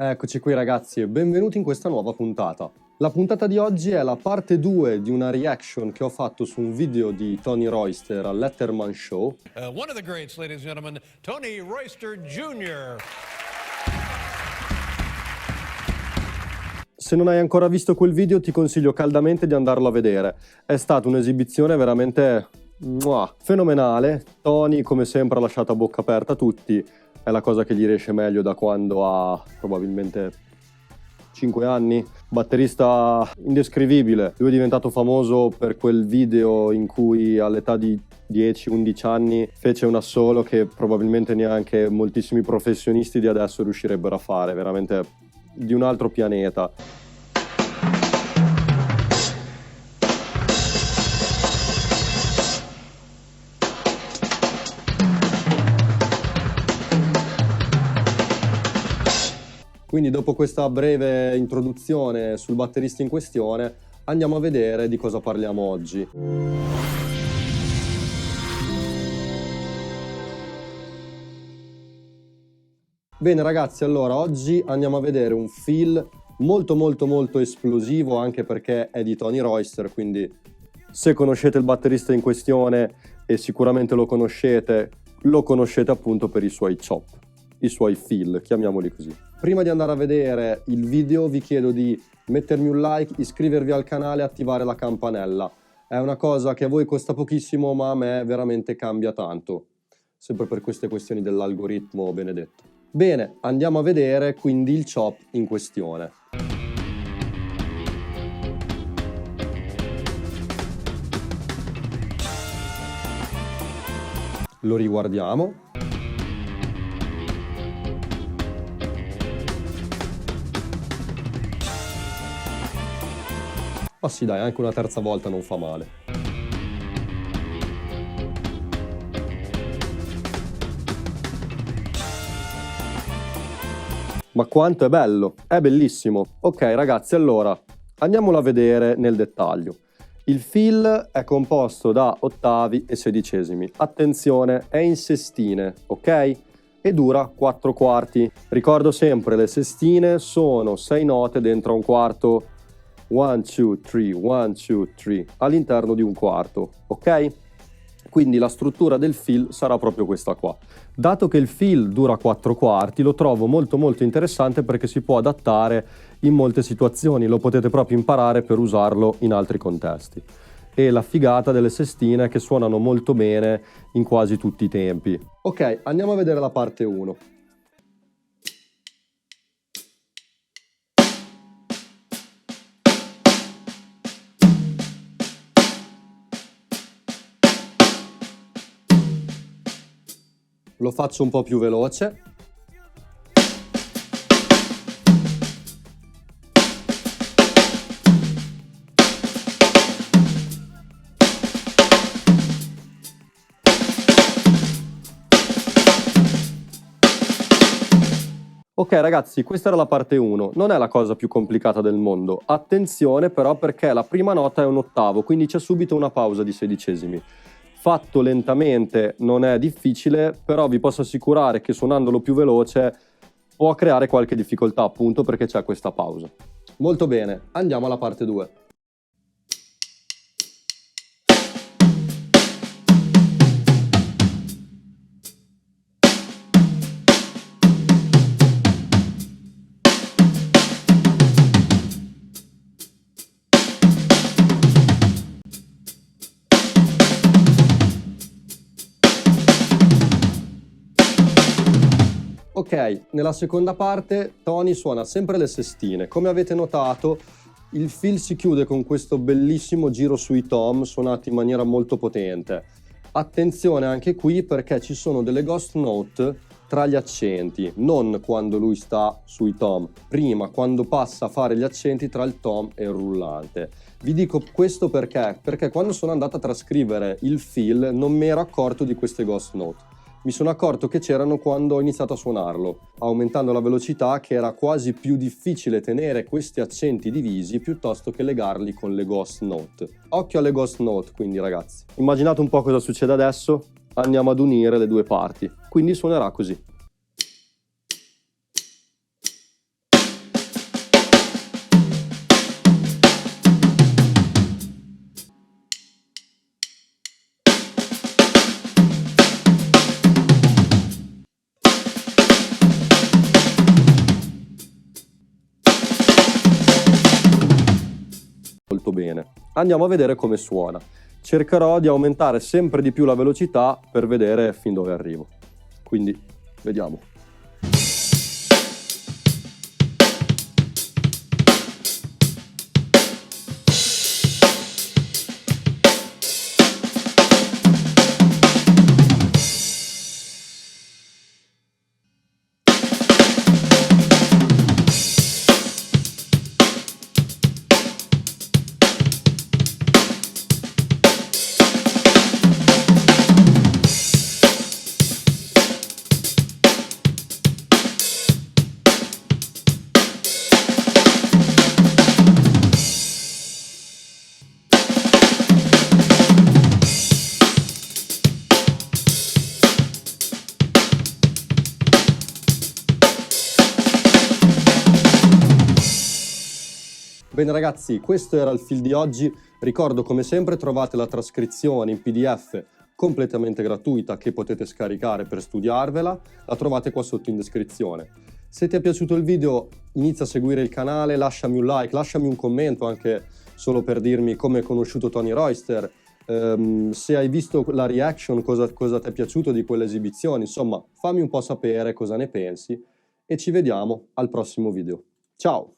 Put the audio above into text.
Eccoci qui ragazzi e benvenuti in questa nuova puntata. La puntata di oggi è la parte 2 di una reaction che ho fatto su un video di Tony Royster al Letterman Show. One of the greats, ladies and gentlemen, Tony Royster Jr. Se non hai ancora visto quel video ti consiglio caldamente di andarlo a vedere. È stata un'esibizione veramente fenomenale. Tony come sempre ha lasciato a bocca aperta tutti. È la cosa che gli riesce meglio da quando ha probabilmente 5 anni. Batterista indescrivibile. Lui è diventato famoso per quel video in cui all'età di 10-11 anni fece un assolo che probabilmente neanche moltissimi professionisti di adesso riuscirebbero a fare. Veramente di un altro pianeta. Quindi dopo questa breve introduzione sul batterista in questione, andiamo a vedere di cosa parliamo oggi. Bene ragazzi, allora oggi andiamo a vedere un feel molto esplosivo, anche perché è di Tony Royster, quindi se conoscete il batterista in questione, e sicuramente lo conoscete appunto per i suoi chop, i suoi feel, chiamiamoli così. Prima di andare a vedere il video vi chiedo di mettermi un like, iscrivervi al canale e attivare la campanella. È una cosa che a voi costa pochissimo ma a me veramente cambia tanto, sempre per queste questioni dell'algoritmo benedetto. Bene, andiamo a vedere quindi il chop in questione. Lo riguardiamo. Ma sì dai, anche una terza volta non fa male. Ma quanto è bello, è bellissimo. Ok ragazzi, allora andiamolo a vedere nel dettaglio. Il fill è composto da ottavi e sedicesimi. Attenzione, è in sestine, ok? E dura 4 quarti. Ricordo sempre, le sestine sono 6 note dentro un quarto. 1, 2, 3, 1, 2, 3 all'interno di un quarto, ok? Quindi la struttura del fill sarà proprio questa qua. Dato che il fill dura 4 quarti, lo trovo molto interessante perché si può adattare in molte situazioni, lo potete proprio imparare per usarlo in altri contesti. E la figata delle sestine è che suonano molto bene in quasi tutti i tempi. Ok, andiamo a vedere la parte 1. Lo faccio un po' più veloce. Ok ragazzi, questa era la parte 1, non è la cosa più complicata del mondo. Attenzione però perché la prima nota è un ottavo, quindi c'è subito una pausa di sedicesimi. Fatto lentamente non è difficile, però vi posso assicurare che suonandolo più veloce può creare qualche difficoltà appunto perché c'è questa pausa. Molto bene, andiamo alla parte 2. Ok, nella seconda parte Tony suona sempre le sestine. Come avete notato, il fill si chiude con questo bellissimo giro sui tom suonati in maniera molto potente. Attenzione anche qui perché ci sono delle ghost note tra gli accenti, non quando lui sta sui tom, prima quando passa a fare gli accenti tra il tom e il rullante. Vi dico questo perché quando sono andato a trascrivere il fill non mi ero accorto di queste ghost note. Mi sono accorto che c'erano quando ho iniziato a suonarlo, aumentando la velocità, che era quasi più difficile tenere questi accenti divisi piuttosto che legarli con le ghost note. Occhio alle ghost note quindi ragazzi. Immaginate un po' cosa succede adesso? Andiamo ad unire le due parti, quindi suonerà così. molto bene. Andiamo a vedere come suona. Cercherò di aumentare sempre di più la velocità per vedere fin dove arrivo. Quindi, vediamo. Bene ragazzi, questo era il fil di oggi. Ricordo, come sempre, trovate la trascrizione in PDF completamente gratuita che potete scaricare per studiarvela. La trovate qua sotto in descrizione. Se ti è piaciuto il video, inizia a seguire il canale, lasciami un like, lasciami un commento anche solo per dirmi come hai conosciuto Tony Royster, se hai visto la reaction, cosa ti è piaciuto di quelle esibizioni. Insomma, fammi un po' sapere cosa ne pensi e ci vediamo al prossimo video. Ciao!